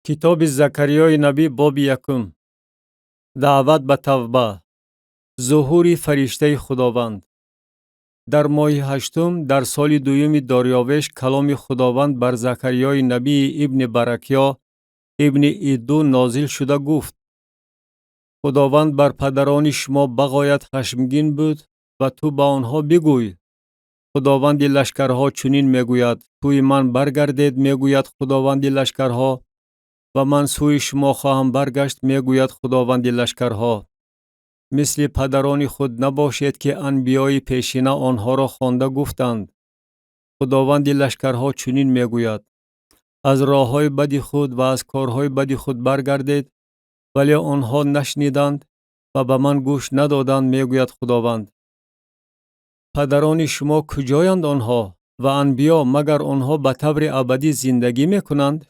کتاب زکریای نبی باب یکم. دعوت به توبه. ظهور فرشته خداوند. در ماه هشتم در سال دوم داریوش کلام خداوند بر زکریای نبی ابن برکیا ابن ایدو نازل شده گفت: خداوند بر پدران شما بغایت خشمگین بود و تو با آنها بگوی: خداوند لشکرها چنین میگوید: توی من برگردید، میگوید خداوند لشکرها، و من سوی شما خواهم برگشت، میگوید خداوند لشکرها. مثل پدران خود نباشید که انبیای پیشینه آنها را خوانده گفتند: خداوند لشکرها چنین میگوید: از راههای بد خود و از کارهای بد خود برگردید. ولی آنها نشنیدند و به من گوش ندادند، میگوید خداوند. پدران شما کجایند آنها و انبیا، مگر آنها به طور ابدی زندگی میکنند؟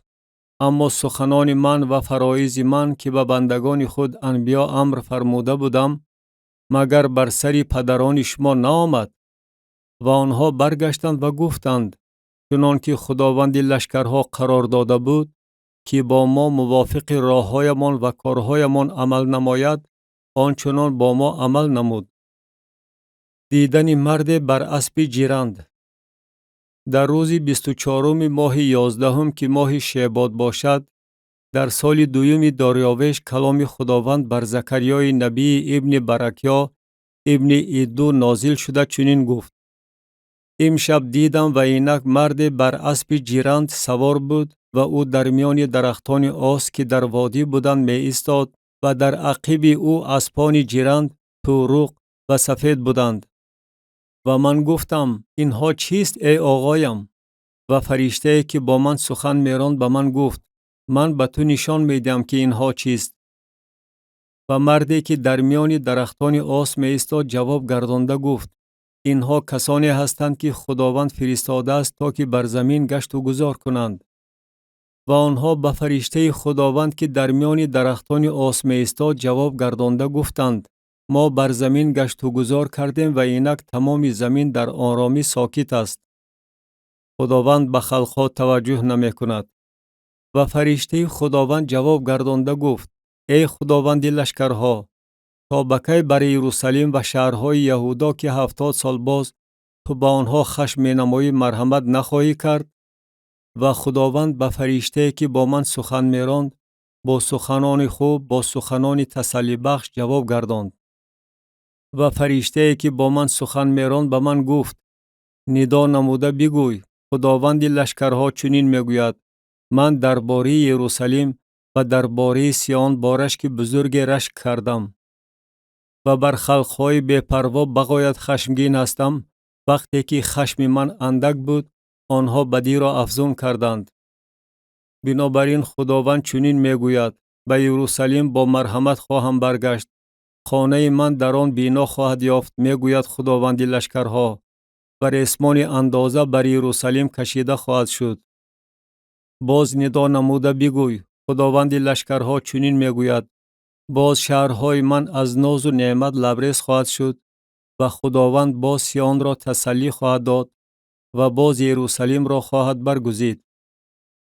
اما سخنان من و فرایض من که به بندگان خود انبیا امر فرموده بودم، مگر بر سر پدران شما نآمد؟ و آنها برگشتند و گفتند: چنان که خداوند لشکرها قرار داده بود که با ما موافق راههایمان و کارهایمان عمل نماید، آنچنان با ما عمل نمود. دیدن مرد بر اسب جیرند. در روز 24 ماه 11 که ماه شعبات باشد، در سال دوم داریوش کلام خداوند بر زکریای نبی ابن برکیا ابن ایدو نازل شده چنین گفت: امشب دیدم و اینک مرد بر اسب جیرند سوار بود و او در میان درختان آس که در وادی بودند می ایستاد و در عقب او اسبان جیرند توروق و سفید بودند. و من گفتم: اینها چیست ای آقایم؟ و فرشته که با من سخن میراند به من گفت: من به تو نشان میدم که اینها چیست. و مردی که در میان درختان آس می ایستاد جواب گردانده گفت: اینها کسانی هستند که خداوند فرستاده است تا که بر زمین گشت و گذار کنند. و آنها به فرشته خداوند که در میان درختان آس می ایستاد جواب گردانده گفتند: ما بر زمین گشت و گذار کردیم و اینک تمام زمین در آرامی ساکت است. خداوند به خلقها توجه نمی کند. و فرشته خداوند جواب گردانده گفت: ای خداوند لشکرها، تا بکی بر یروشلیم و شهرهای یهودا که 70 سال باز تو با آنها خشم می نمایی مرحمت نخواهی کرد؟ و خداوند به فرشته که با من سخن میراند با سخنان خوب، با سخنان تسلی بخش جواب گرداند. و فرشته که با من سخن میراند به من گفت: ندا نموده بگوی: خداوند لشکرها چنین میگوید: من درباره یروشلیم و درباره سیان با رشک بزرگ رشک کردم و بر خلقهای بی‌پروا بغایت خشمگین هستم. وقتی که خشم من اندک بود، آنها بدی را افزون کردند. بنابراین خداوند چنین میگوید: به یروشلیم با مرحمت خواهم برگشت، خانه من در آن بنا خواهد یافت، میگوید خداوند لشکرها، و ریسمان اندازه بر یروشلیم کشیده خواهد شد. باز ندا نموده بگوی: خداوند لشکرها چنین میگوید: باز شهرهای من از ناز و نعمت لبریز خواهد شد و خداوند باز سیان را تسلی خواهد داد و باز یروشلیم را خواهد برگزید.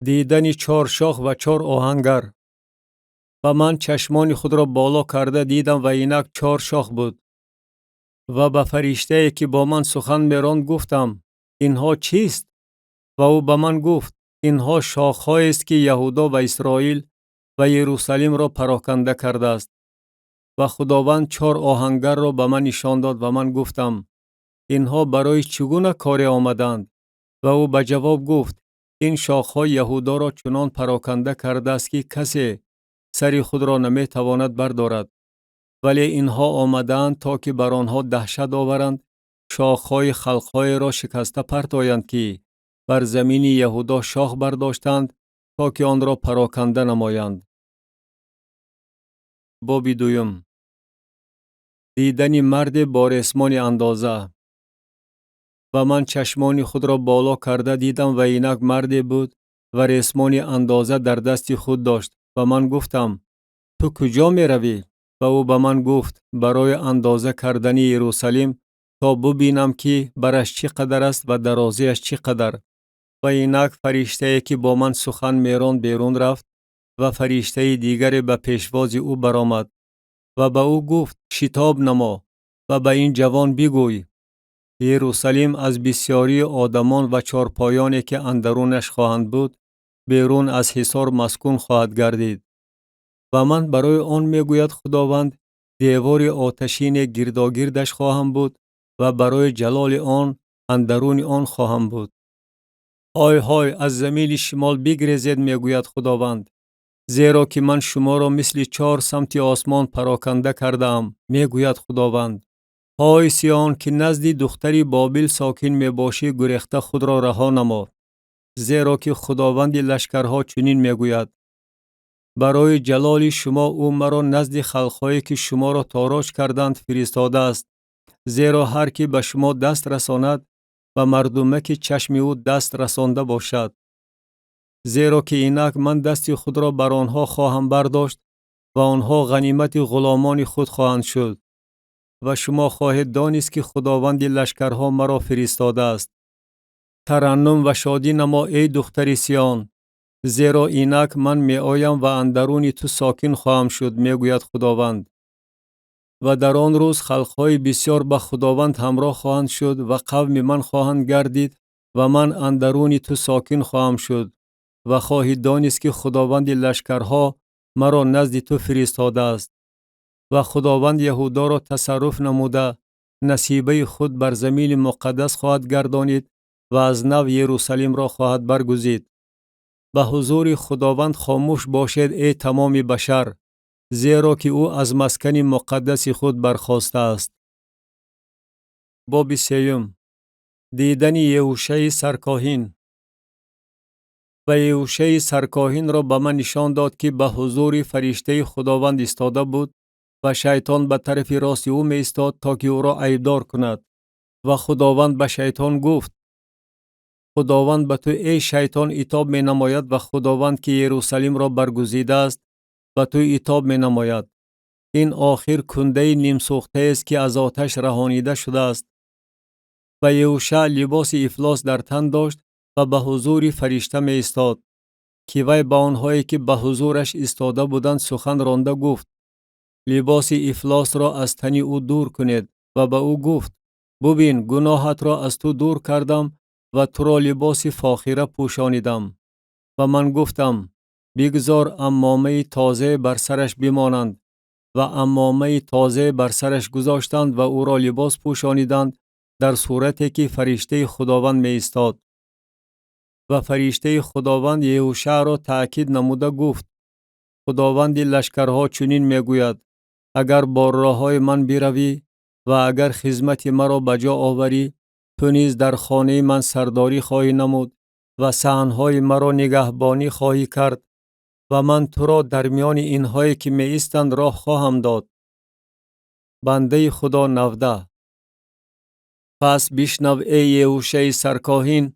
دیدن 4 شاخ و 4 آهنگر. و من چشمان خود را بالا کرده دیدم و اینک 4 شاخ بود. و به فرشته که با من سخن میراند گفتم: اینها چیست؟ و او به من گفت: اینها شاخ‌هایی است که یهودا و اسرائیل و یروشلیم را پراکنده کرده است. و خداوند 4 آهنگر را به من نشان داد و من گفتم: اینها برای چگونه کاری آمدند؟ و او به جواب گفت: این شاخ‌های یهودا را چنان پراکنده کرده است که کسی سر خود را نمی تواند بردارد. ولی اینها آمدند تا که بر آنها دهشت آورند، شاخ‌های خلق‌های را شکسته پرتایند که بر زمین یهودا شاخ برداشتند تا که آن را پراکنده نمایند. باب دوم. دیدن مرد با ریسمان اندازه. و من چشمان خود را بالا کرده دیدم و اینک مردی بود و ریسمان اندازه در دست خود داشت. و من گفتم: تو کجا می روی؟ و او به من گفت: برای اندازه کردن یروشلیم، تا ببینم که برش چقدر است و درازیش چقدر. و اینک فرشته که با من سخن میراند بیرون رفت و فرشته دیگری به پیشواز او برآمد و به او گفت شتاب نما و به این جوان بگوی یروشلیم از بسیاری آدمان و چارپایانی که اندرونش خواهند بود بیرون از حصار مسکون خواهد گردید و من برای آن میگوید خداوند دیوار آتشین گرداگردش خواهم بود و برای جلال آن اندرون آن خواهم بود. های های از زمین شمال بگریزید میگوید خداوند، زیرا که من شما را مثل 4 سمت آسمان پراکنده کردم میگوید خداوند. های سیان که نزد دختری بابل ساکن میباشی گریخته خود را رها نما، زیرا که خداوند لشکرها چنین میگوید برای جلال شما او مرا نزد خلقهایی که شما را تاراج کردند فرستاده است، زیرا هر کی به شما دست رساند و مردمه که چشم او دست رسانده باشد، زیرا که اینک من دست خود را بر آنها خواهم برداشت و آنها غنیمت غلامان خود خواهند شد و شما خواهید دانست که خداوند لشکرها مرا فرستاده است. ترنم و شادی نما ای دختر سیان، زیرا اینک من می آیم و اندرون تو ساکن خواهم شد میگوید خداوند. و در آن روز خلقهای بسیار به خداوند همراه خواهند شد و قوم من خواهند گردید و من اندرون تو ساکن خواهم شد و خواهید دانست که خداوند لشکرها مرا نزد تو فرستاده است. و خداوند یهودا را تصرف نموده نصیبه خود بر زمین مقدس خواهد گردانید و از نو یروشلیم را خواهد برگزید. به حضور خداوند خاموش باشید ای تمام بشر، زیرا که او از مسکن مقدس خود برخاسته است. باب 3. دیدن یهوشع سرکاهن. و یهوشع سرکاهن را به من نشان داد که به حضور فرشته خداوند ایستاده بود و شیطان به طرف راست او می ایستاد تا که او را عیبدار کند. و خداوند به شیطان گفت خداوند به تو ای شیطان عتاب می نماید و خداوند که یروشلیم را برگزیده است به تو عتاب می نماید. این آخر کنده نیم سوخته است که از آتش رهانیده شده است. و یهوشع لباس افلاس در تن داشت و به حضور فرشته می ایستاد که وی به آنهایی که به حضورش ایستاده بودند سخن رانده گفت لباس افلاس را از تن او دور کنید و به او گفت ببین گناهت را از تو دور کردم و تو را لباس فاخره پوشانیدم. و من گفتم بگذار عمامه تازه بر سرش بمانند و عمامه تازه بر سرش گذاشتند و او را لباس پوشانیدند در صورتی که فرشته خداوند می ایستاد. و فرشته خداوند یهوشع را تأکید نموده گفت خداوند لشکرها چنین می گوید اگر با راههای من بروی و اگر خدمت مرا بجا آوری تو نیز در خانه من سرداری خواهی نمود و صحنهای مرا نگهبانی خواهی کرد و من تو را در میان اینهایی که می ایستند راه خواهم داد. بنده خدا 19. پس بشنو ای یهوشع سرکاهن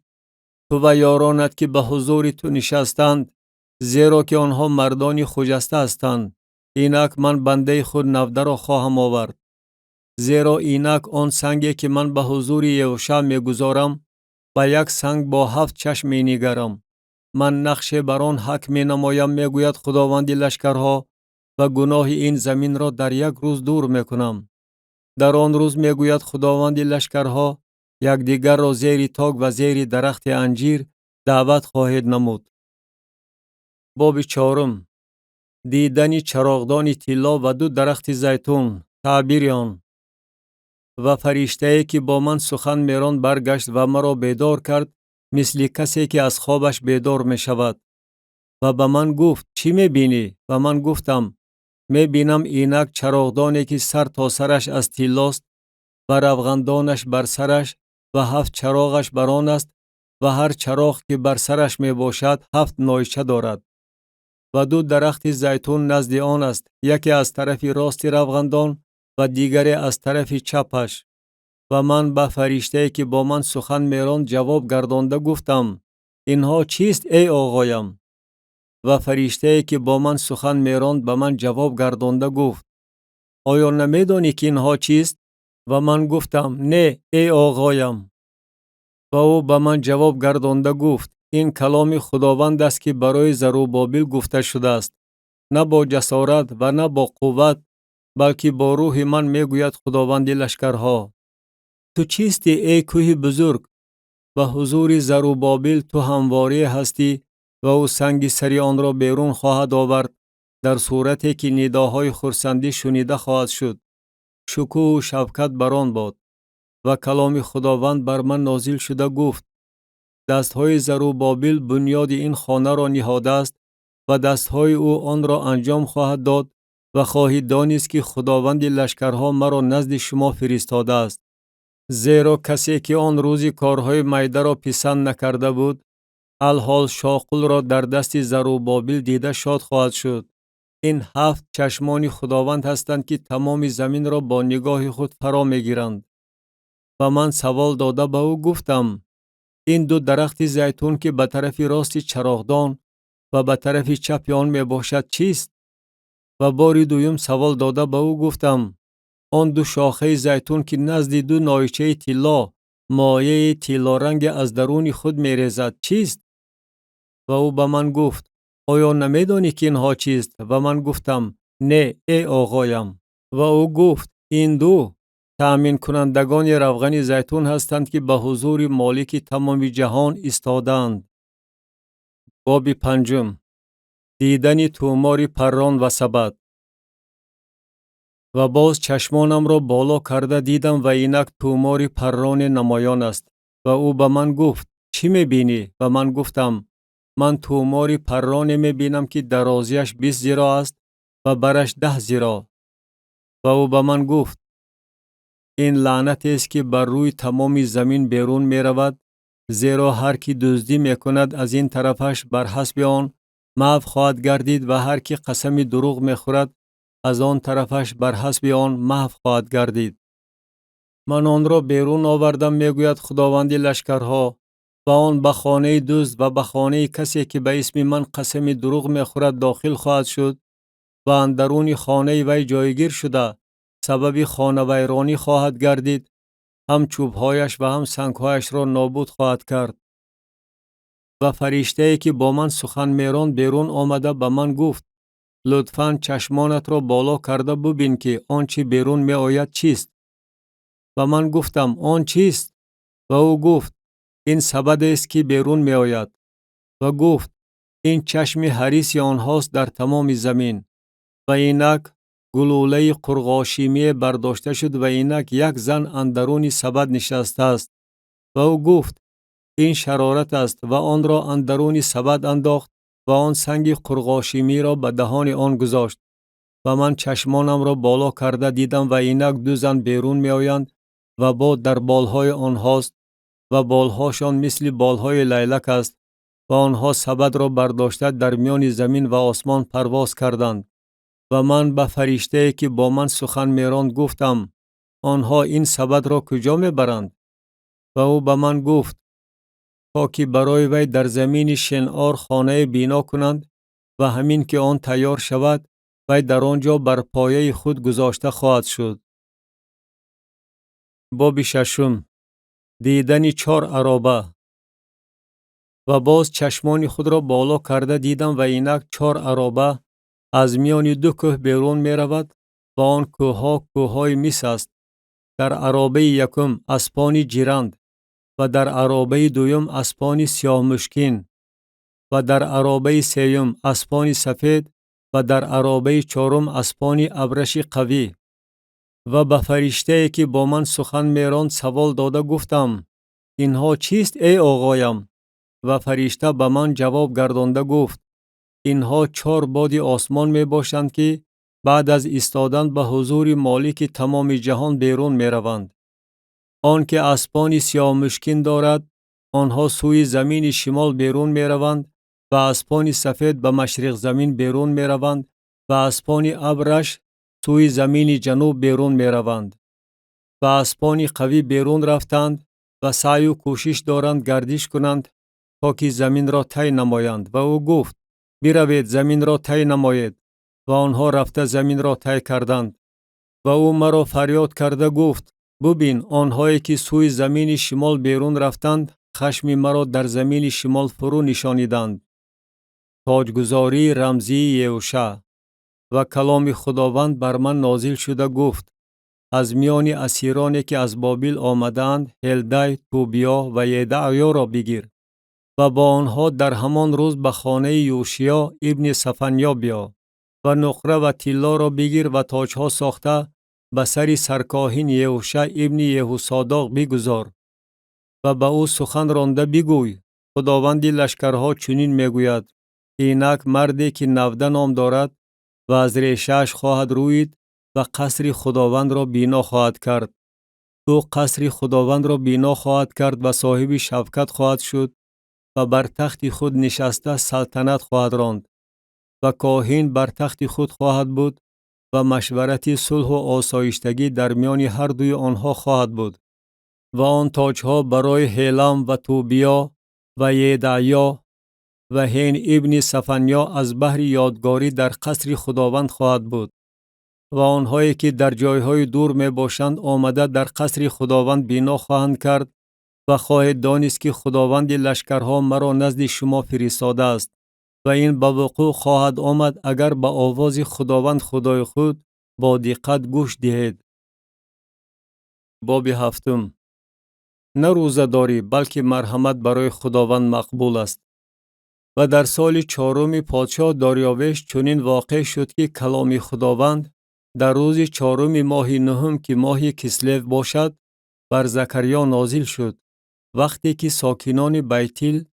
تو و یارانت که به حضور تو نشستند، زیرا که آنها مردان خجسته هستند. اینک من بنده خود 19 را خواهم آورد. زیرا اینک آن سنگی که من به حضور یهوشع می گذارم و یک سنگ با 7 چشم می نگرم. من نقش بر آن حق می نمایم میگوید خداوند لشکرها و گناه این زمین را در یک روز دور می کنم. در آن روز میگوید خداوند لشکرها یکدیگر را زیر تاگ و زیر درخت انجیر دعوت خواهید نمود. باب 4. دیدن چراغدان طلا و 2 درخت زیتون. تعبیر آن. و فرشته‌ای که با من سخن میراند برگشت و مرا بیدار کرد مثل کسی که از خوابش بیدار می شود و به من گفت چی می بینی؟ و من گفتم می بینم اینک چراغدانی که سر تا سرش از طلاست و روغندانش بر سرش و 7 چراغش بر آن است و هر چراغ که بر سرش می باشد 7 نایچه دارد. و 2 درخت زیتون نزد آن است، یکی از طرف راست روغندان و دیگری از طرف چپش. و من به فرشته که با من سخن میراند جواب گردانده گفتم اینها چیست ای آقایم؟ و فرشته که با من سخن میراند به من جواب گردانده گفت آیا نمیدانی که اینها چیست؟ و من گفتم نه ای آقایم. و او به من جواب گردانده گفت این کلام خداوند است که برای زروبابل گفته شده است نه با جسارت و نه با قوت، بلکه با روح من میگوید خداوند لشکرها. تو چیستی ای کوه بزرگ؟ به حضور زروبابل تو همواره هستی و او سنگ سری آن را بیرون خواهد آورد، در صورتی که نداهای خرسندی شنیده خواهد شد. شکوه و شفقت بر آن باد. و کلام خداوند بر من نازل شده گفت: دستهای زروبابل بنیاد این خانه را نهاده است و دستهای او آن را انجام خواهد داد و خواهید دانست که خداوند لشکرها مرا نزد شما فرستاده است. زیرا کسی که آن روزی کارهای میده را پسند نکرده بود، الحال شاقل را در دست زروبابل دیده شاد خواهد شد. این 7 چشمان خداوند هستند که تمام زمین را با نگاه خود فرا میگیرند. و من سوال داده به او گفتم: این 2 درخت زیتون که به طرف راست چراغدان و به طرف چپ آن می باشد چیست؟ و بار دوم سوال داده به او گفتم: آن 2 شاخه زیتون که نزد 2 نایچه طلا مایه طلا رنگ از درون خود می ریزد چیست؟ و او به من گفت: آیا نمیدانی که اینها چیست؟ و من گفتم: نه ای آقایم. و او گفت: این 2 تأمین کنندگان روغن زیتون هستند که به حضور مالک تمام جهان ایستادند. باب 5. دیدن تومار پران و سبد. و باز چشمانم را بالا کرده دیدم و اینک تومار پران نمایان است. و او به من گفت: چی میبینی؟ و من گفتم: من تومار پران میبینم که درازیش 20 ذراع است و برش 10 ذراع. و او به من گفت: این لعنت است که بر روی تمام زمین بیرون می رود، زیرا هر کی دزدی می کند از این طرفش بر حسب آن محو خواهد گردید و هر کی قسم دروغ می خورد از آن طرفش بر حسب آن محو خواهد گردید. من آن را بیرون آوردم، می گوید خداوند لشکرها، و آن به خانه دزد و به خانه کسی که به اسم من قسم دروغ می خورد داخل خواهد شد و اندرون خانه وی جایگیر شده سبب خانه ویرانی خواهد گردید، هم چوبهایش و هم سنگهایش را نابود خواهد کرد. و فرشته‌ای که با من سخن میراند بیرون آمده به من گفت: لطفاً چشمانت را بالا کرده ببین که آنچه بیرون می آید چیست. و من گفتم: آن چیست؟ و او گفت: این سبد است که بیرون می آید. و گفت: این چشم حریص آنهاست در تمام زمین. و اینک گلوله قرغاشیمی برداشته شد و اینک یک زن اندرون سبد نشسته است. و او گفت: این شرارت است. و آن را اندرون سبد انداخت و آن سنگ قرغاشیمی را به دهان آن گذاشت. و من چشمانم را بالا کرده دیدم و اینک 2 زن بیرون می آیند و باد در بالهای آنهاست و بالهاشان مثل بالهای لیلک است و آنها سبد را برداشته در میان زمین و آسمان پرواز کردند. و من به فرشته که با من سخن میراند گفتم: آنها این سبد را کجا میبرند؟ و او به من گفت: تا که برای وی در زمین شنعار خانه بنا کنند و همین که آن تیار شود وی در آنجا بر پایه خود گذاشته خواهد شد. باب 6. دیدن 4 عرابه. و باز چشمان خود را بالا کرده دیدم و اینک 4 عرابه از میان 2 کوه بیرون می رود و آن کوهها کوههای مس است. در عرابه یکم اسپانی جیرند و در عرابه دوم اسپانی سیاه مشکین و در عرابه سیوم اسپانی سفید و در عرابه چهارم اسپانی ابرش قوی. و به فرشته که با من سخن میراند سوال داده گفتم: اینها چیست ای آقایم؟ و فرشته به من جواب گردانده گفت: اینها 4 باد آسمان می باشند که بعد از ایستادن به حضور مالک تمام جهان بیرون می روند. آن که اسپان سیاه مشکین دارد آنها سوی زمین شمال بیرون می روند و اسپان سفید به مشرق زمین بیرون می روند و اسپان ابرش سوی زمین جنوب بیرون می روند. و اسپان قوی بیرون رفتند و سعی و کوشش دارند گردش کنند تا که زمین را طی نمایند. و او گفت: بروید زمین را طی نمایید. و آنها رفته زمین را طی کردند. و او مرا فریاد کرده گفت: ببین آنهایی که سوی زمین شمال بیرون رفتند خشم مرا در زمین شمال فرو نشانیدند. تاجگذاری رمزی یهوشع. و کلام خداوند بر من نازل شده گفت: از میان اسیرانی که از بابل آمدند هلدای، توبیا و یدعیا را بگیر و با آنها در همان روز به خانه یوشیا ابن صفنیا بیا و نقره و طلا را بگیر و تاجها ساخته به سر سرکاهن یهوشع ابن یهوصاداق بگذار و به او سخن رانده بگوی: خداوند لشکرها چنین میگوید که اینک مردی که 90 نام دارد و از ریشه‌اش خواهد روید و قصر خداوند را بینا خواهد کرد. او قصر خداوند را بینا خواهد کرد و صاحب شفقت خواهد شد و بر تخت خود نشسته سلطنت خواهد راند و کاهن بر تخت خود خواهد بود و مشورت صلح و آسایشتگی در میان هر دوی آنها خواهد بود. و آن تاجها برای هیلم و توبیا و یدعیا و هین ابن صفنیا از بهر یادگاری در قصر خداوند خواهد بود. و آنهایی که در جایهای دور می باشند آمده در قصر خداوند بینا خواهند کرد و خواهید دانست که خداوند لشکرها مرا نزد شما فرستاده است و این به وقوع خواهد آمد اگر به آواز خداوند خدای خود با دقت گوش دهید. باب 7. نه روزه داری بلکه مرحمت برای خداوند مقبول است. و در سال 4 پادشاه داریوش چنین واقع شد که کلام خداوند در روز 4 ماه نهم که ماه کسلو باشد بر زکریا نازل شد، وقتی که ساکنان بیتیل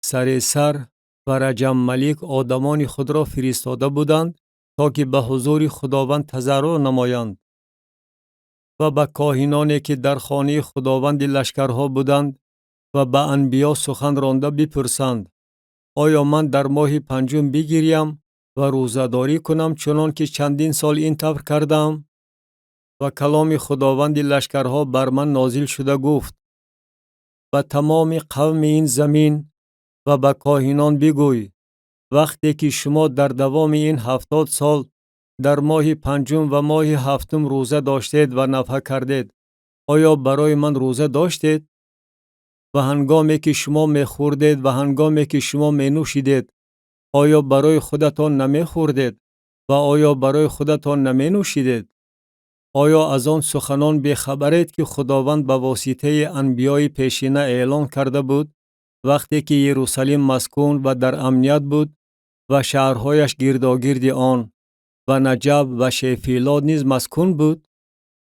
سر و رجم ملک آدمان خود را فرستاده بودند تا که به حضور خداوند تضرع نمایند و به کاهنانی که در خانه خداوند لشکرها بودند و به انبیا سخن رانده بپرسند: آیا من در ماه 5 بگیریم و روزه‌داری کنم چنان که چندین سال این طور کردم؟ و کلام خداوند لشکرها بر من نازل شده گفت: و تمام قوم این زمین و به کاهنان بگوی: وقتی که شما در دوام این 70 سال در ماه 5 و ماه 7 روزه داشتید و نفحه کردید، آیا برای من روزه داشتید؟ و هنگامی که شما می خوردید و هنگامی که شما می نوشیدید، آیا برای خودتان نمی خوردید و آیا برای خودتان نمی نوشیدید؟ آیا از آن سخنان بیخبرید که خداوند به واسطه انبیای پیشینه اعلان کرده بود وقتی که یروشلیم مسکون و در امنیت بود و شهرهایش گرداگرد آن و نجب و شیفیلاد نیز مسکون بود؟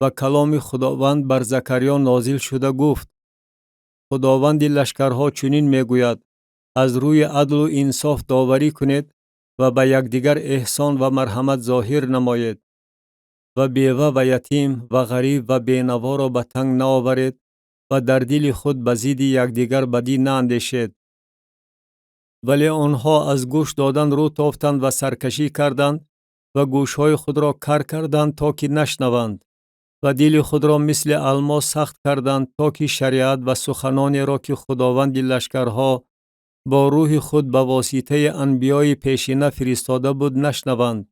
و کلام خداوند بر زکریا نازل شده گفت: خداوند لشکرها چنین میگوید: از روی عدل و انصاف داوری کنید و به یکدیگر احسان و مرحمت ظاهر نمایید و بیوه و یتیم و غریب و بینوا را به تنگ نآورید و در دل خود به ضد یکدیگر بدی ناندیشید. ولی آنها از گوش دادن رو تافتند و سرکشی کردند و گوشهای خود را کر کردند تا که نشنوند و دل خود را مثل الماس سخت کردند تا که شریعت و سخنانی را که خداوند لشکرها با روح خود به واسطه انبیای پیشینه فرستاده بود نشنوند.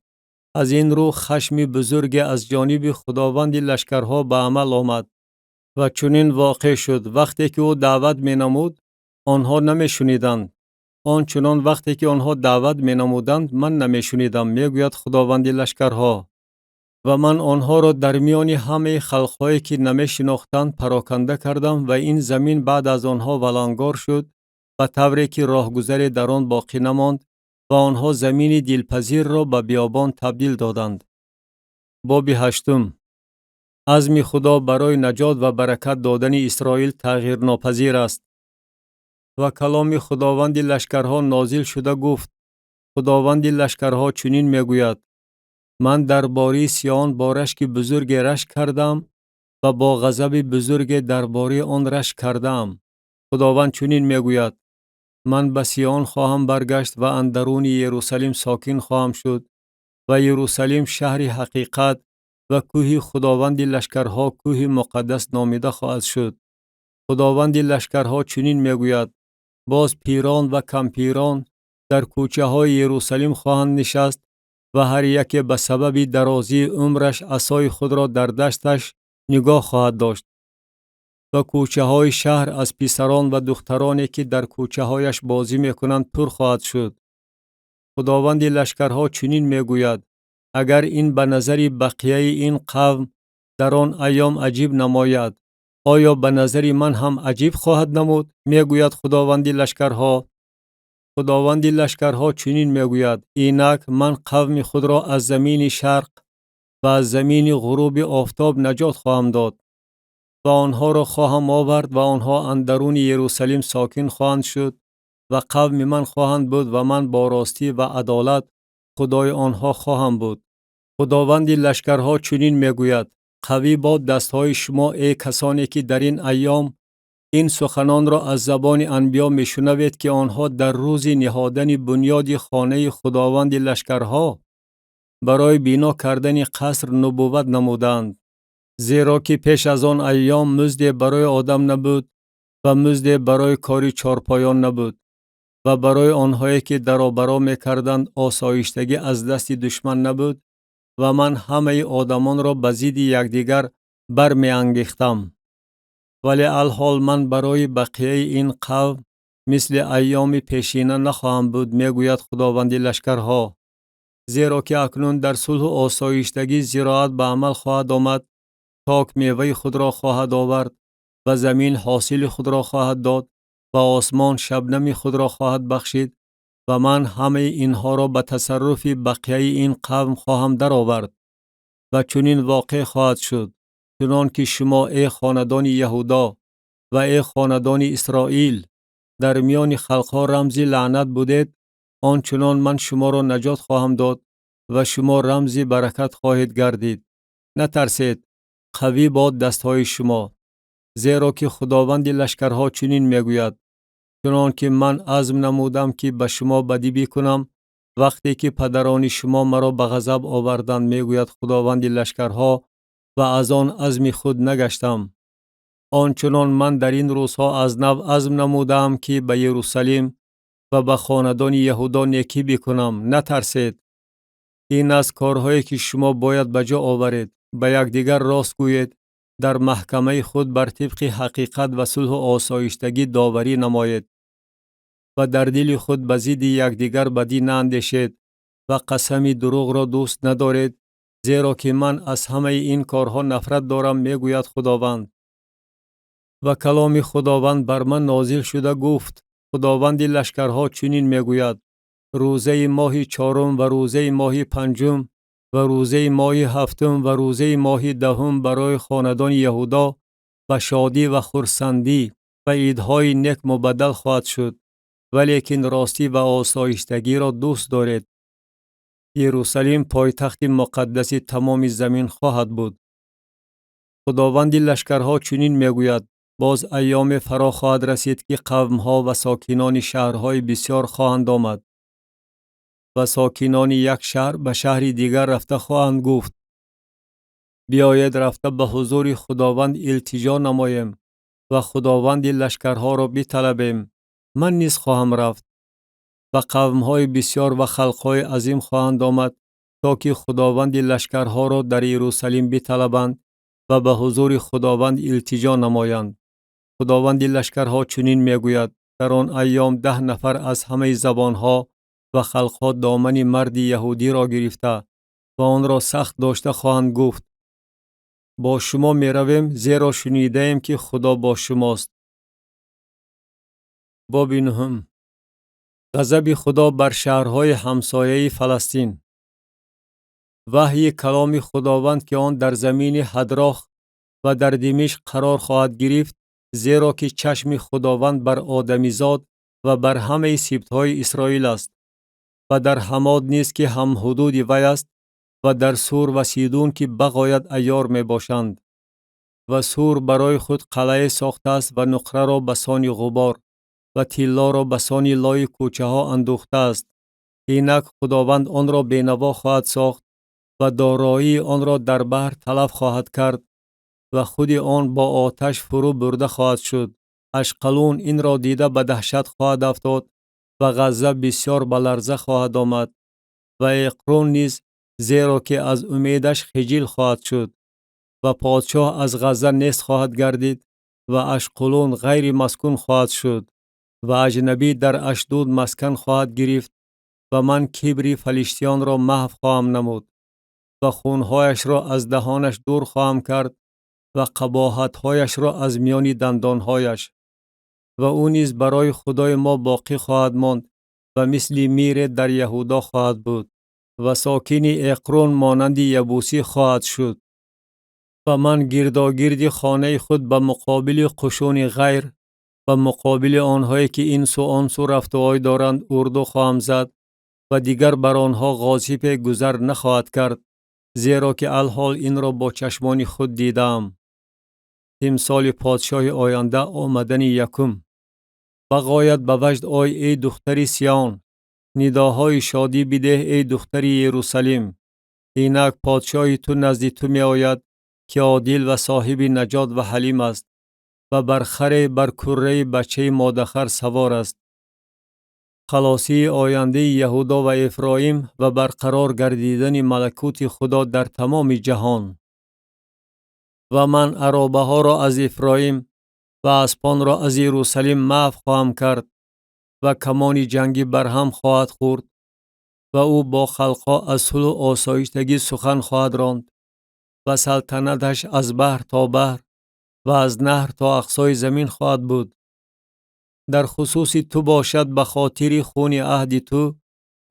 از این رو خشم بزرگ از جانب خداوند لشکرها به عمل آمد و چنین واقع شد وقتی که او دعوت می نمود آنها نمی شنیدند. آنچنان وقتی که آنها دعوت می نمودند من نمی شنیدم، می گوید خداوند لشکرها. و من آنها را در میان همه خلقهایی که نمی شناختند پراکنده کردم و این زمین بعد از آنها ولنگار شد و طوری که راهگذری در آن باقی نماند و آنها زمین دلپذیر را به بیابان تبدیل دادند. باب 8. عزم خدا برای نجات و برکت دادن اسرائیل تغییر ناپذیر است. و کلام خداوند لشکرها نازل شده گفت: خداوند لشکرها چنین میگوید: من درباره سیان با رشک بزرگ رشک کردم و با غضب بزرگ درباره آن رشک کردم. خداوند چنین میگوید: من به سیان خواهم برگشت و اندرون یروشلیم ساکن خواهم شد و یروشلیم شهر حقیقت و کوه خداوند لشکرها کوه مقدس نامیده خواهد شد. خداوند لشکرها چنین میگوید: باز پیران و کم پیران در کوچه های یروشلیم خواهند نشست و هر یک به سبب درازی عمرش عصای خود را در دشتش نگاه خواهد داشت و کوچه های شهر از پسران و دخترانی که در کوچه هایش بازی میکنند پر خواهد شد. خداوند لشکرها چنین میگوید: اگر این به نظر بقیه این قوم در آن ایام عجیب نماید، آیا به نظر من هم عجیب خواهد نمود؟ میگوید خداوند لشکرها. خداوند لشکرها چنین میگوید: اینک من قوم خود را از زمین شرق و از زمین غروب آفتاب نجات خواهم داد و آنها را خواهم آورد و آنها اندرون یروشلیم ساکن خواهند شد و قوم من خواهند بود و من با راستی و عدالت خدای آنها خواهم بود. خداوند لشکرها چنین میگوید: قوی باد دستهای شما ای کسانی که در این ایام این سخنان را از زبان انبیا میشنوید که آنها در روز نهادن بنیاد خانه خداوند لشکرها برای بنا کردن قصر نبوت نمودند. زیرا که پیش از آن ایام مزد برای آدم نبود و مزد برای کاری چارپایان نبود و برای آنهایی که درآبرا میکردند آسایشتگی از دست دشمن نبود و من همه آدمان را به ضد یکدیگر برمیانگیختم. ولی الحال من برای بقیه این قوم مثل ایام پیشینه نخواهم بود، میگوید خداوند لشکرها. زیرا که اکنون در صلح و آسایشتگی زراعت به عمل خواهد آمد، تاک میوه خود را خواهد آورد و زمین حاصل خود را خواهد داد و آسمان شبنم خود را خواهد بخشید و من همه اینها را به تصرف بقیه این قوم خواهم درآورد و چنین واقع خواهد شد. چنان که شما ای خاندان یهودا و ای خاندان اسرائیل در میان خلقها رمز لعنت بودید، آنچنان من شما را نجات خواهم داد و شما رمز برکت خواهید گردید. نترسید، قوی باد دستهای شما. زیرا که خداوند لشکرها چنین میگوید: چنان که من عزم نمودم که به شما بدی بکنم وقتی که پدران شما مرا به غضب آوردند، میگوید خداوند لشکرها، و از آن عزم خود نگشتم. آنچنان من در این روزها از نو عزم نمودم که به یروشلیم و به خاندان یهودا نیکی بکنم. نترسید. این از کارهایی که شما باید به جا آورید. به یکدیگر راست گویید، در محکمه خود بر طبق حقیقت و صلح و آسایشتگی داوری نمایید و در دل خود به ضد یکدیگر بدی ناندیشید و قسم دروغ را دوست ندارید، زیرا که من از همه این کارها نفرت دارم، میگوید خداوند. و کلام خداوند بر من نازل شده گفت: خداوند لشکرها چنین میگوید: روزه ماه چهارم و روزه ماه پنجم و روزه ماه هفتم و روزه ماه دهم برای خاندان یهودا و شادی و خرسندی و عیدهای نیک مبدل خواهد شد، ولیکن راستی و آسایشتگی را دوست دارید. یروشلیم پایتخت مقدس تمام زمین خواهد بود. خداوند لشکرها چنین میگوید: باز ایام فرا خواهد رسید که قومها و ساکنان شهرهای بسیار خواهند آمد و ساکنان یک شهر به شهر دیگر رفته خواهند گفت: بیایید رفته به حضور خداوند التجا نماییم و خداوند لشکرها را بطلبیم. من نیز خواهم رفت و قومهای بسیار و خلقهای عظیم خواهند آمد تا که خداوند لشکرها را در یروشلیم بطلبند و به حضور خداوند التجا نمایند. خداوند لشکرها چنین میگوید: در آن ایام 10 نفر از همه زبانها و خلقها دامن مرد یهودی را گرفته و آن را سخت داشته خواهند گفت: با شما می رویم، زیرا شنیده ایم که خدا با شماست. باب 9. غضب خدا بر شهرهای همسایه فلسطین. وحی کلام خداوند که آن در زمین حدراخ و در دمشق قرار خواهد گرفت، زیرا که چشم خداوند بر آدمیزاد و بر همه سبطهای اسرائیل است و در حماد نیز که هم حدود وی است و در سور و سیدون که بغایت عیار می باشند. و سور برای خود قلعه ساخته است و نقره را بسان غبار و تیلا را بسان لای کوچه ها اندوخته است. اینک خداوند آن را بینوا خواهد ساخت و دارایی آن را در بحر تلف خواهد کرد و خود آن با آتش فرو برده خواهد شد. اشقلون این را دیده به دهشت خواهد افتاد و غضب بسیار به لرزه خواهد آمد و اقرون نیز، زیرا که از امیدش خجل خواهد شد و پادشاه از غزه نیست خواهد گردید و اشقلون غیر مسکون خواهد شد و اجنبی در اشدود مسکن خواهد گرفت و من کبر فلیشتیان را محو خواهم نمود. و خونهایش را از دهانش دور خواهم کرد و قباحتهایش را از میان دندانهایش. و او نیز برای خدای ما باقی خواهد ماند و مثل میر در یهودا خواهد بود و ساکن اقرون مانند یبوسی خواهد شد. و من گرداگرد خانه خود به مقابل قشون غیر و مقابل آنهایی که این سو آن سو رفت و آی دارند اردو خواهم زد و دیگر بر آنها غاصب گذر نخواهد کرد، زیرا که الحال این را با چشمان خود دیدم. تمثال پادشاه آینده آمدن یکم. بغایت به وجد آی ای دختر سیان، نداهای شادی بده ای دختر یروشلیم. اینک پادشاه تو نزد تو می آید که عادل و صاحب نجات و حلیم است و بر خر بر کره بچه مادخر سوار است. خلاصی آینده یهودا و افرایم و برقرار گردیدن ملکوت خدا در تمام جهان. و من عرابه ها را از افرایم و اسپان را از یروشلیم محو خواهم کرد و کمان جنگی برهم خواهد خورد و او با خلقها از صلح و آسایشتگی سخن خواهد راند و سلطنتش از بحر تا بحر و از نهر تا اقصای زمین خواهد بود. در خصوص تو باشد به خاطر خون عهد تو،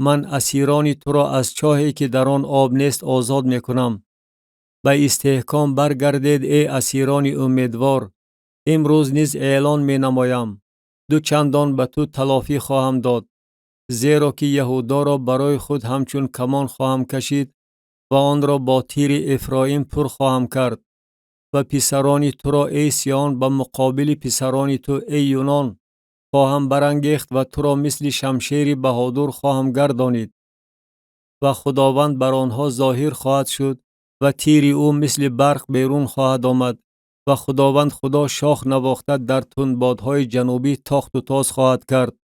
من اسیران تو را از چاهی که در آن آب نیست آزاد می کنم. به استحکام برگردید ای اسیران امیدوار. امروز نیز اعلان می نمایم، دو چندان به تو تلافی خواهم داد، زیرا که یهودا را برای خود همچون کمان خواهم کشید و آن را با تیر افرایم پر خواهم کرد. و پسران تو را ای سیان به مقابل پسران تو ای یونان خواهم برانگیخت و تو را مثل شمشیر بهادر خواهم گردانید. و خداوند بر آنها ظاهر خواهد شد و تیر او مثل برق بیرون خواهد آمد و خداوند خدا شاخ نواخته در تندبادهای جنوبی تاخت و تاز خواهد کرد.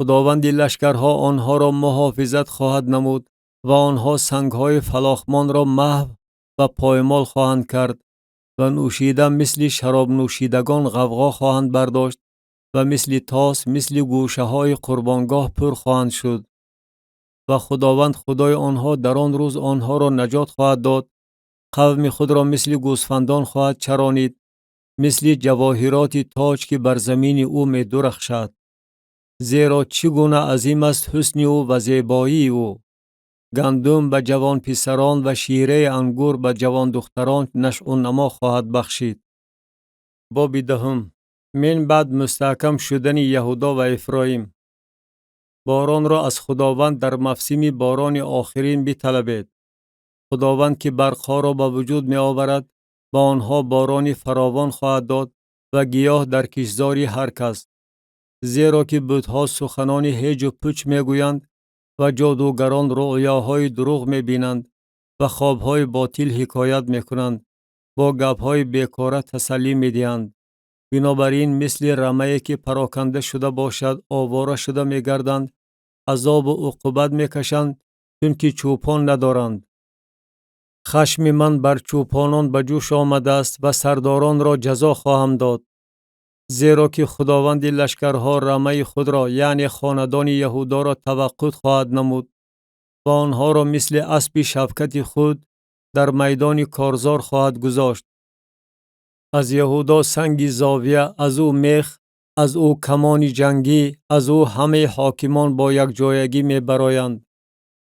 خداوند لشکرها آنها را محافظت خواهد نمود و آنها سنگهای فلاخمان را محو و پایمال خواهند کرد و نوشیده مثل شراب نوشیدگان غوغا خواهند برداشت و مثل تاس مثل گوشه های قربانگاه پر خواهند شد. و خداوند خدای آنها در آن روز آنها را نجات خواهد داد. قوم خود را مثل گوسفندان خواهد چرانید، مثل جواهرات تاج که بر زمین او می درخشد. زیرا چگونه عظیم است حسن او و زیبایی او. گندم به جوان پسران و شیره انگور به جوان دختران نشأ و نما خواهد بخشید. باب دهم. من بعد مستحکم شدن یهودا و افرایم. باران را از خداوند در موسم باران آخرین بطلبید. خداوند که برقها را به وجود می آورد با آنها باران فراوان خواهد داد و گیاه در کشتزاری هر کس. زیرا که بتها سخنان هیج و پوچ می گویند و جادوگران رؤیاهای دروغ می بینند و خوابهای باطل حکایت می کنند، با گپهای بیکاره تسلی می دهند. بنابراین مثل رمه‌ای که پراکنده شده باشد آواره شده می گردند، عذاب و عقوبت می کشند چون که چوپان ندارند. خشم من بر چوپانان به جوش آمده است و سرداران را جزا خواهم داد. زیرا که خداوند لشکرها رمه خود را یعنی خاندان یهودا را توقف خواهد نمود و آنها را مثل اسب شفقت خود در میدان کارزار خواهد گذاشت. از یهودا سنگ زاویه، از او میخ، از او کمان جنگی، از او همه حاکمان با یک جایگی می برایند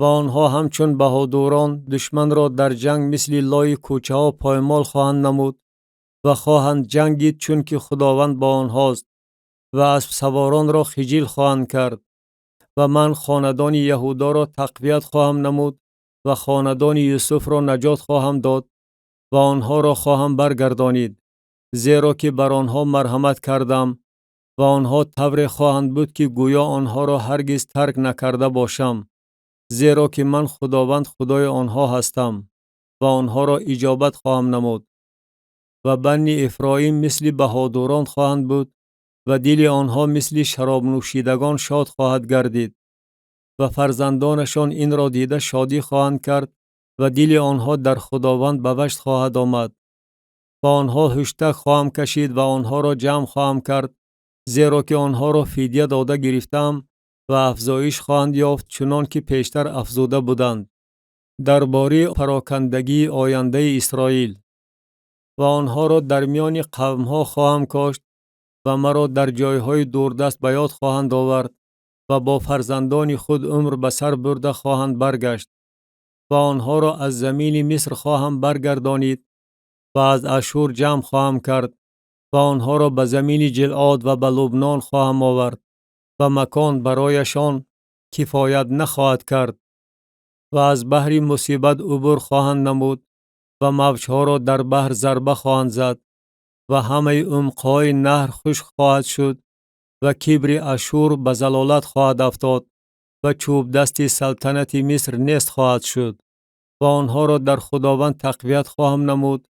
و آنها همچون بهادران دشمن را در جنگ مثل لای کوچه ها پایمال خواهند نمود و خواهند جنگید چون که خداوند با آنهاست و اسب سواران را خجل خواهند کرد. و من خاندان یهودا را تقویت خواهم نمود و خاندان یوسف را نجات خواهم داد و آنها را خواهم برگردانید، زیرا که بر آنها مرحمت کردم و آنها طور خواهند بود که گویا آنها را هرگز ترک نکرده باشم، زیرا که من خداوند خدای آنها هستم و آنها را اجابت خواهم نمود. و بنی افرایم مثل بهادران خواهند بود و دل آنها مثل شراب نوشیدگان شاد خواهد گردید و فرزندانشان این را دیده شادی خواهند کرد و دل آنها در خداوند به وجد خواهد آمد. و آنها هشتگ خواهم کشید و آنها را جمع خواهم کرد، زیرا که آنها را فدیه داده گرفتم و افزایش خواهند یافت چنان که پیشتر افزوده بودند. درباره پراکندگی آینده اسرائیل. و آنها را در میان قومها خواهم کاشت و مرا در جایهای دوردست به یاد خواهند آورد و با فرزندان خود عمر به سر برده خواهند برگشت و آنها را از زمین مصر خواهم برگردانید و از اشور جمع خواهم کرد و آنها را به زمین جلعاد و به لبنان خواهم آورد و مکان برایشان کفایت نخواهد کرد و از بحر مصیبت عبور خواهند نمود و موجها را در بحر ضربه خواهند زد و همه عمقهای نهر خشک خواهد شد و کبر اشور به ضلالت خواهد افتاد و چوب دستی سلطنت مصر نیست خواهد شد و آنها را در خداوند تقویت خواهم نمود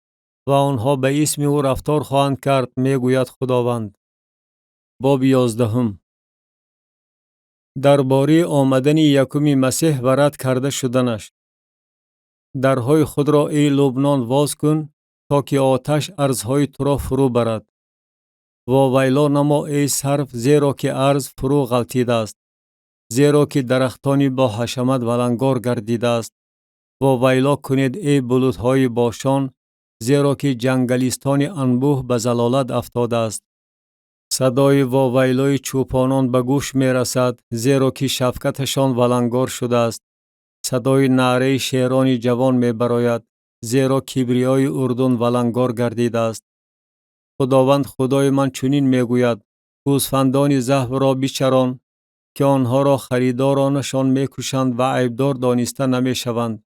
و آنها به اسم او رفتار خواهند کرد، میگوید خداوند. باب 11. درباره آمدن یکم مسیح و رد کرده شدنش. درهای خود را ای لبنان باز کن تا که آتش ارزهای تو را فرو برد. و ویلا نما ای صرف، زیرا که ارز فرو غلطیده است، زیرا که درختانی با حشمت ولنگار گردیده است. و ویلا کنید ای بلودهای باشان، زیرا که جنگلیستان انبوه به ضلالت افتاده است. صدای و ویلای چوپانان به گوش می رسد، زیرا که شفقتشان ولنگار شده است. صدای نعره شیران جوان می براید، زیرا کبریای اردن ولنگار گردیده است. خداوند خدای من چنین می گوید: گوسفندان ذهب را بچران که آنها را خریدارانشان می کشند و عیبدار دانسته نمی شوند.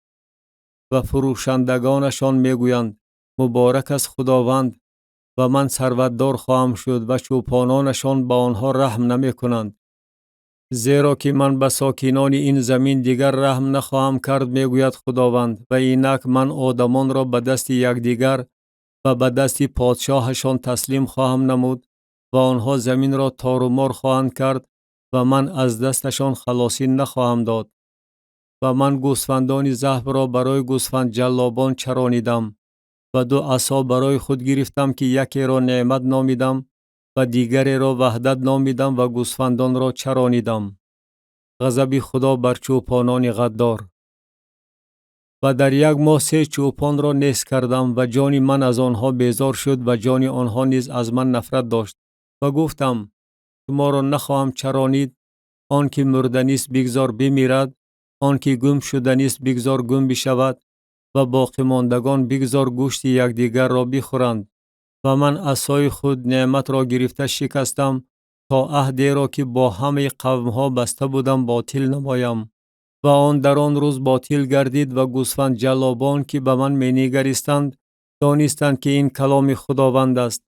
و فروشندگانشان می گویند مبارک است خداوند و من ثروتدار خواهم شد، و چوپانانشان با آنها رحم نمی کنند. زیرا که من به ساکنان این زمین دیگر رحم نخواهم کرد، می گوید خداوند، و اینک من آدمان را به دست یکدیگر و به دست پادشاهشان تسلیم خواهم نمود و آنها زمین را تار و مار خواهند کرد و من از دستشان خلاصی نخواهم داد. و من گوسفندان ذهب را برای گوسفند جلابان چرانیدم و دو عصا برای خود گرفتم که یکی را نعمت نامیدم و دیگری را وحدت نامیدم و گوسفندان را چرانیدم. غضب خدا بر چوپانان غدار. و در یک ماه 3 چوپان را نیست کردم و جان من از آنها بیزار شد و جان آنها نیز از من نفرت داشت و گفتم شما را نخواهم چرانید. آن که مرده نیست بگذار بمیرد، آن که گم شده نیست بگذار گم بشود و باقی ماندگان بگذار گوشت یکدیگر را بخورند. و من عصای خود نعمت را گرفته شکستم تا عهدی را که با همه قومها بسته بودم باطل نمایم. و آن در آن روز باطل گردید و گوسفند جلابان که به من می نگریستند دانستند که این کلام خداوند است.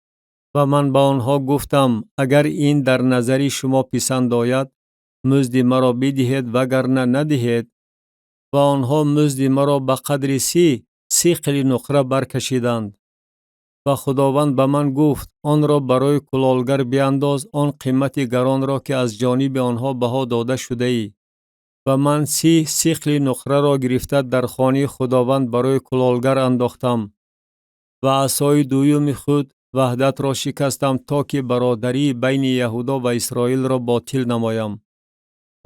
و من به آنها گفتم اگر این در نظر شما پسند آید مزد مرا بدهید وگرنه ندهید. و آنها مزد مرا به قدر 30 سیقل نقره برکشیدند. و خداوند به من گفت آن را برای کلالگر بیانداز، آن قیمت گران را که از جانب آنها بها داده شده ای. و من 30 سیقل نقره را گرفته در خانه خداوند برای کلالگر انداختم. و عصای دویم خود وحدت را شکستم تا که برادری بین یهودا و اسرائیل را باطل نمایم.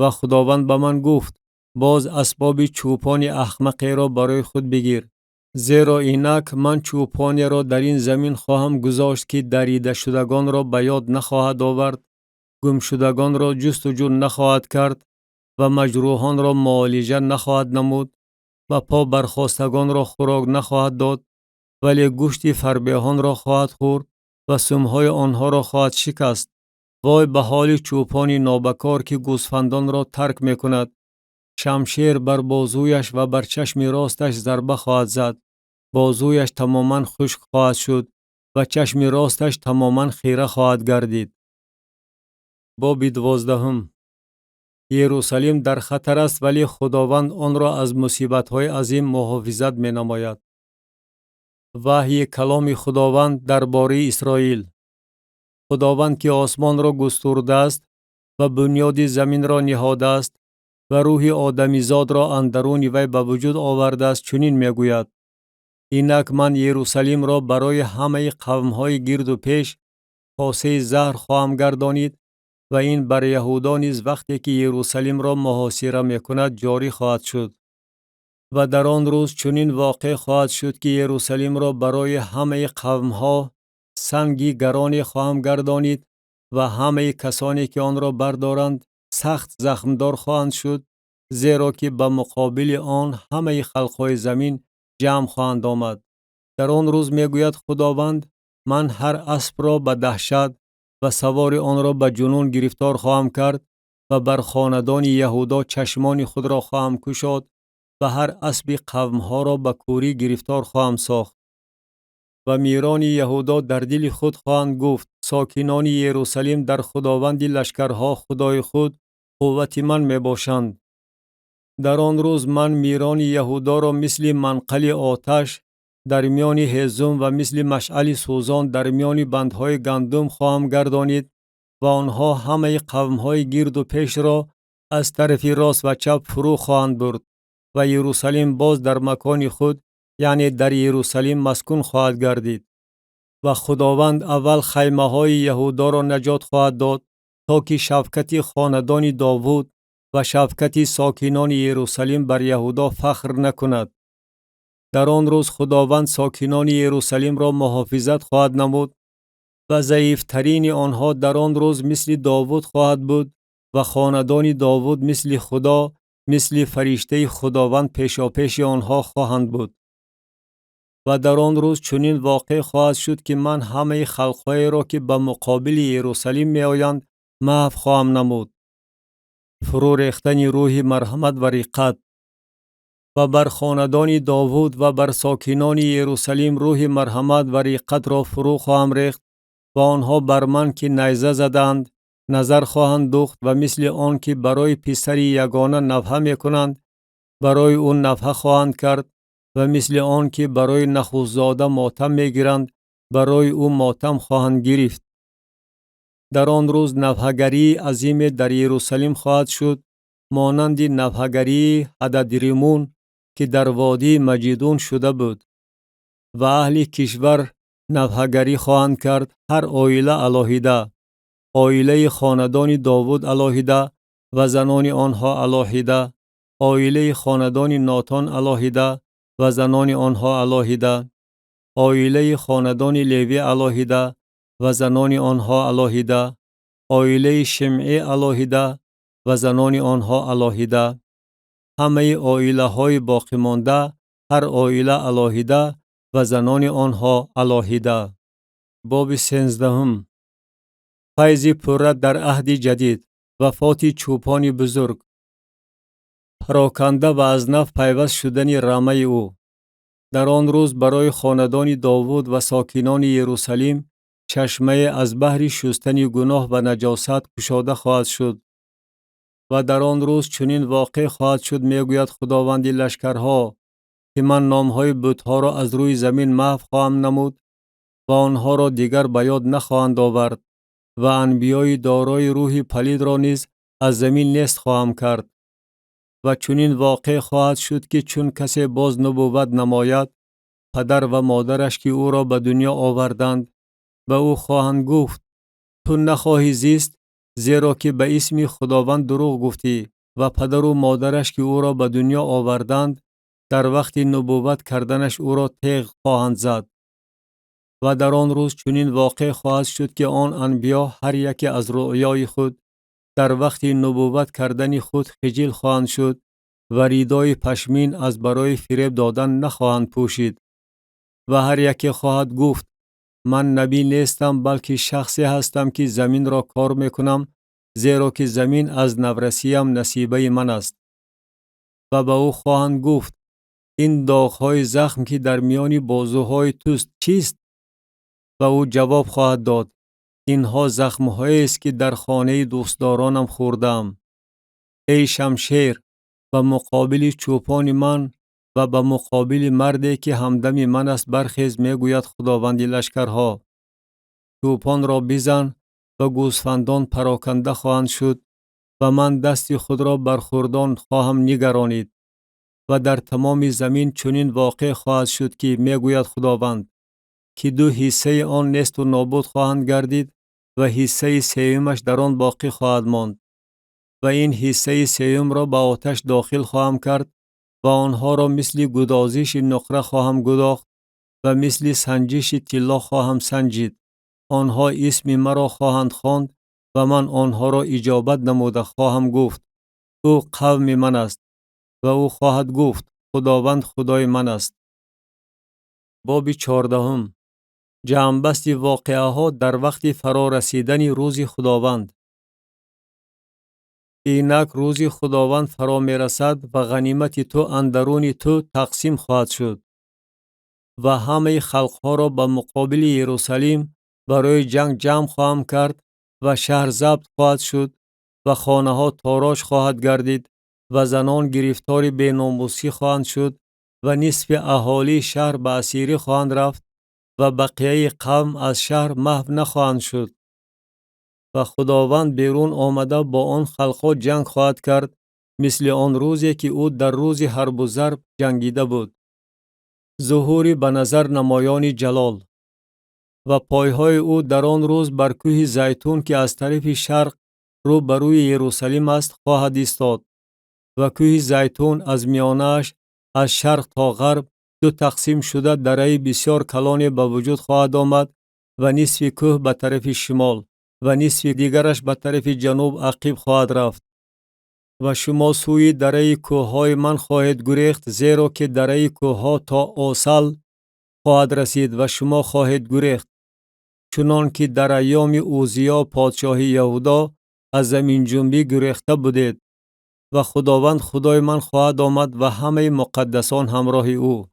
و خداوند به من گفت باز اسباب چوپان احمقی را برای خود بگیر، زیرا اینک من چوپانی را در این زمین خواهم گذاشت که دریده شدگان را به یاد نخواهد آورد، گم شدگان را جستجو نخواهد کرد و مجروحان را معالجه نخواهد نمود و پا برخاستگان را خوراک نخواهد داد، ولی گوشت فربهان را خواهد خورد و سمهای آنها را خواهد شکست. وای به حال چوپان نابکار که گوسفندان را ترک می کند. شمشیر بر بازویش و بر چشم راستش ضربه خواهد زد. بازویش تماما خشک خواهد شد و چشم راستش تماما خیره خواهد گردید. باب 12. یروشلیم در خطر است، ولی خداوند آن را از مصیبت‌های عظیم محافظت می نماید. وحی کلام خداوند درباره اسرائیل. خداوند که آسمان را گسترده است و بنیاد زمین را نهاده است و روح آدمیزاد را اندرون وی به وجود آورده است چنین میگوید: اینک من یروشلیم را برای همه قوم‌های گرد و پیش کاسه زهر خواهم گردانید و این بر یهودا نیز وقتی که یروشلیم را محاصره میکند جاری خواهد شد. و در آن روز چنین واقع خواهد شد که یروشلیم را برای همه قومها سنگی گرانی خواهم گردانید و همه کسانی که آن را بردارند سخت زخمدار خواهند شد، زیرا که به مقابل آن همه خلقهای زمین جمع خواهند آمد. در آن روز میگوید خداوند: من هر اسب را به دهشت و سوار آن را به جنون گرفتار خواهم کرد و بر خاندان یهودا چشمان خود را خواهم گشاد و هر اسب قومها را به کوری گرفتار خواهم ساخت. و میران یهودا در دل خود خواهند گفت: ساکنان یروشلیم در خداوند لشکرها خدای خود قوت من می باشند. در آن روز من میران یهودا را مثل منقل آتش در میان هیزم و مثل مشعل سوزان در میان بندهای گندم خواهم گردانید و آنها همه قومهای گرد و پیش را از طرف راست و چپ فرو خواهند برد و یروشلیم باز در مکان خود، یعنی در یروشلیم مسکون خواهد گردید. و خداوند اول خیمه های یهودا را نجات خواهد داد تا که شفقت خاندان داوود و شفقت ساکنان یروشلیم بر یهودا فخر نکند. در آن روز خداوند ساکنان یروشلیم را محافظت خواهد نمود و ضعیفترین آنها در آن روز مثل داوود خواهد بود و خاندان داوود مثل خدا، مثل فرشته خداوند پیشاپیش آنها خواهند بود. و در آن روز چنین واقع خواهد شد که من همه خلقهای را که به مقابل یروشلیم می آیند محو خواهم نمود. فرو ریختن روح مرحمت و رقت. و بر خاندان داوود و بر ساکنان یروشلیم روح مرحمت و رقت را فرو خواهم ریخت و آنها بر من که نیزه زدند نظر خواهند دوخت و مثل آن که برای پسر یگانه نفحه می کنند برای او نفحه خواهند کرد و مثل آن که برای نخست زاده ماتم می گیرند برای او ماتم خواهند گرفت. در آن روز نفحه‌گری عظیم در یروشلیم خواهد شد، مانند نفحه‌گری حددریمون که در وادی مجیدون شده بود. و اهل کشور نفحه‌گری خواهند کرد، هر عائله علاهیده، عائله خاندان داوود علاهیده و زنان آنها علاهیده، عائله خاندان ناتان علاهیده و زنان آنها علاهیده، عائله خاندان لیوی علاهیده و زنان آنها علاهیده، عائله شمعی علاهیده و زنان آنها علاهیده، همه عائله های باقی مانده، هر عائله علاهیده و زنان آنها علاهیده. باب 13. فیض پررد در عهد جدید. وفات چوپان بزرگ. پراکنده و از نف پیوست شدن رمه او. در آن روز برای خاندان داوود و ساکنان یروشلیم چشمه از بحر شستن گناه و نجاست گشاده خواهد شد. و در آن روز چنین واقع خواهد شد، میگوید خداوند لشکرها، که من نامهای بتها را از روی زمین محو خواهم نمود و آنها را دیگر به یاد نخواهند آورد و انبیای دارای روح پلید را نیز از زمین نیست خواهم کرد. و چنین واقع خواهد شد که چون کسی باز نبوت نماید، پدر و مادرش که او را به دنیا آوردند به او خواهند گفت: تو نخواهی زیست، زیرا که به اسم خداوند دروغ گفتی. و پدر و مادرش که او را به دنیا آوردند در وقت نبوت کردنش او را تیغ خواهند زد. و در آن روز چنین واقع خواهد شد که آن انبیا هر یک از رؤیای خود در وقت نبوت کردن خود خجل خواهند شد و ریدای پشمین از برای فریب دادن نخواهند پوشید. و هر یک خواهد گفت: من نبی نیستم، بلکه شخصی هستم که زمین را کار میکنم، زیرا که زمین از نورسیم نصیبه من است. و به او خواهند گفت: این داغ‌های زخم که در میان بازوهای توست چیست؟ و او جواب خواهد داد: اینها زخم‌هایی است که در خانه دوستدارانم خوردم. ای شمشیر، به مقابل چوپان من و به مقابل مردی که همدم من است برخیز، میگوید خداوند لشکرها. چوپان را بزن و گوسفندان پراکنده خواهند شد و من دست خود را بر خردان خواهم نگرانید. و در تمام زمین چنین واقع خواهد شد که میگوید خداوند، که دو حصه آن نیست و نابود خواهند گردید و حصه سومش در آن باقی خواهد ماند. و این حصه سوم را به آتش داخل خواهم کرد و آنها را مثل گدازش نقره خواهم گداخت و مثل سنجش طلا خواهم سنجید. آنها اسم مرا خواهند خواند و من آنها را اجابت نموده خواهم گفت او قوم من است و او خواهد گفت خداوند خدای من است. باب 14. جمع‌بسط واقعه ها در وقت فرا رسیدن روز خداوند. اینک روز خداوند فرا می رسد و غنیمت تو اندرون تو تقسیم خواهد شد و همه خلقها را به مقابل یروشلیم برای جنگ جمع خواهم کرد و شهر ضبط خواهد شد و خانه ها تاراج خواهد گردید و زنان گرفتار بیناموسی خواهند شد و نصف اهالی شهر به اسیری خواهند رفت و بقیه قوم از شهر محو نخواهند شد. و خداوند بیرون آمده با آن خلقها جنگ خواهد کرد مثل آن روزی که او در روز حرب و ضرب جنگیده بود. ظهوری به نظر نمایان جلال و پایهای او در آن روز بر کوه زیتون که از طرف شرق رو بر روی یروشلیم است خواهد ایستاد و کوه زیتون از میانش از شرق تا غرب دو تقسیم شده دره بسیار کلان به وجود خواهد آمد و نصف کوه به طرف شمال و نصف دیگرش به طرف جنوب عقیب خواهد رفت. و شما سوی دره کوههای من خواهید گریخت، زیرا که دره کوهها تا اوسل خواهد رسید و شما خواهید گریخت، چنان که در ایام اوزیا پادشاه یهودا از زمین جنبی گریخته بودید. و خداوند خدای من خواهد آمد و همه مقدسان همراه او.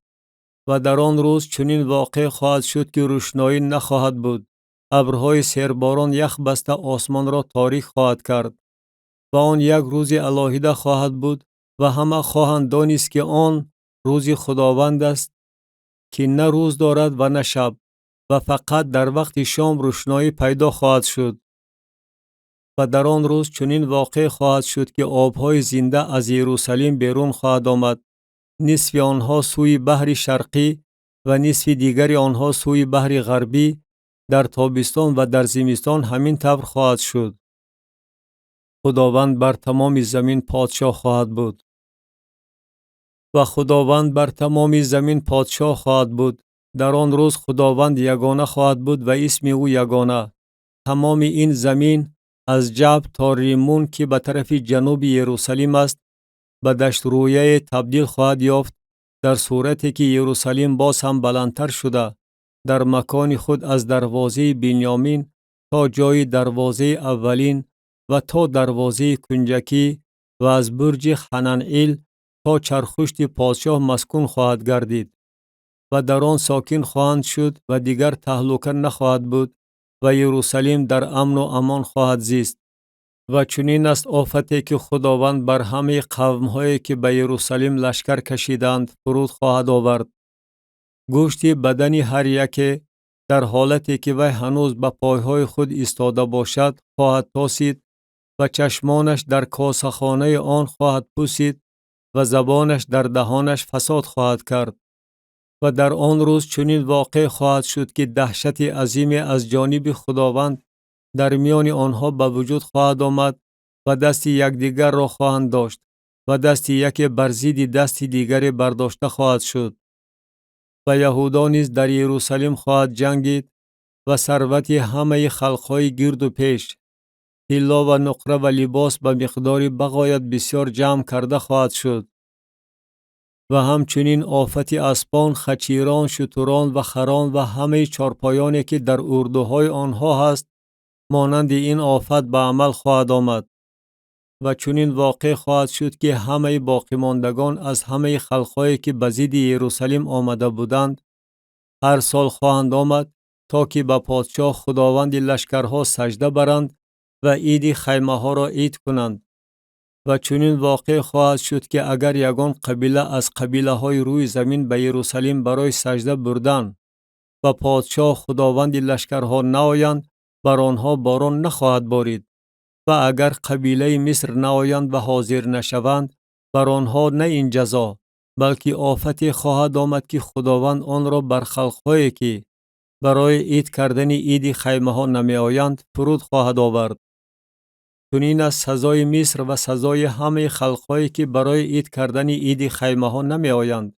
و در آن روز چنین واقع خواهد شد که روشنایی نخواهد بود. ابرهای سیرباران یخ بسته آسمان را تاریک خواهد کرد و آن یک روز الهیده خواهد بود و همه خواهند دانست که آن روز خداوند است که نه روز دارد و نه شب و فقط در وقت شام روشنایی پیدا خواهد شد. و در آن روز چنین واقع خواهد شد که آبهای زنده از یروشلیم بیرون خواهد آمد، نصف آنها سوی بحر شرقی و نصف دیگر آنها سوی بحر غربی. در تابستان و در زمستان همین طور خواهد شد. خداوند بر تمام زمین پادشاه خواهد بود. و خداوند بر تمام زمین پادشاه خواهد بود. در آن روز خداوند یگانه خواهد بود و اسم او یگانه. تمام این زمین از جب تا ریمون که به طرف جنوب یروشلیم است به دشت رویه تبدیل خواهد یافت، در صورتی که یروشلیم باز هم بلندتر شده در مکان خود از دروازه بنیامین تا جای دروازه اولین و تا دروازه کنجکی و از برج حنانئیل تا چرخشت پادشاه مسکون خواهد گردید و در آن ساکن خواهند شد و دیگر تهلکه نخواهد بود و یروشلیم در امن و امان خواهد زیست. و چنین است آفتی که خداوند بر همه قوم‌هایی که به یروشلیم لشکر کشیدند فرود خواهد آورد. گوشت بدن هر یک در حالتی که وی هنوز به پایهای خود ایستاده باشد خواهد تاسید و چشمانش در کاسه‌خانه آن خواهد پوسید و زبانش در دهانش فساد خواهد کرد. و در آن روز چنین واقع خواهد شد که دهشت عظیمی از جانب خداوند در میان آنها به وجود خواهد آمد و دست یکدیگر را خواهند داشت و دست یکی بر ضد دست دیگری برداشته خواهد شد. و یهودا نیز در یروشلیم خواهد جنگید و ثروت همه خلقهای گرد و پیش، طلا و نقره و لباس به مقدار بغایت بسیار جمع کرده خواهد شد. و همچنین آفت اسبان، خچیران، شتران و خران و همه چارپایانی که در اردوهای آنها هست مانند این آفت به عمل خواهد آمد. و چنین واقع خواهد شد که همه باقی ماندگان از همه خلقهایی که به ضد یروشلیم آمده بودند هر سال خواهند آمد تا که به پادشاه خداوند لشکرها سجده برند و عید خیمه ها را عید کنند. و چنین واقع خواهد شد که اگر یگان قبیله از قبیله های روی زمین به یروشلیم برای سجده بردند و پادشاه خداوند لشکرها نآیند، بر آنها باران نخواهد بارید. و اگر قبیله مصر نآیند و حاضر نشوند، بر آنها نه این جزا بلکه آفتی خواهد آمد که خداوند آن را بر خلقهایی که برای عید کردن عید خیمه ها نمی آیند فرود خواهد آورد. چنین از سزای مصر و سزای همه خلقهایی که برای عید کردن عید خیمه ها نمی آیند.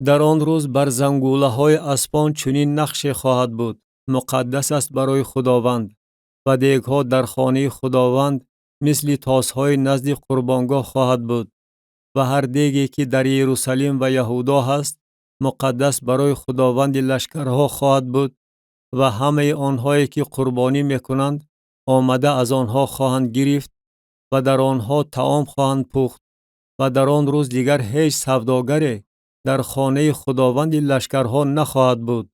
در آن روز بر زنگوله های اسبان چنین نقش خواهد بود: مقدس است برای خداوند. و دیگ ها در خانه خداوند مثل تاس های نزد قربانگاه خواهد بود. و هر دیگی که در یروشلیم و یهودا هست مقدس برای خداوند لشکرها خواهد بود. و همه آنهایی که قربانی میکنند آمده از آنها خواهند گرفت و در آنها طعام خواهند پخت. و در آن روز دیگر هیچ سوداگری در خانه خداوند لشکرها نخواهد بود.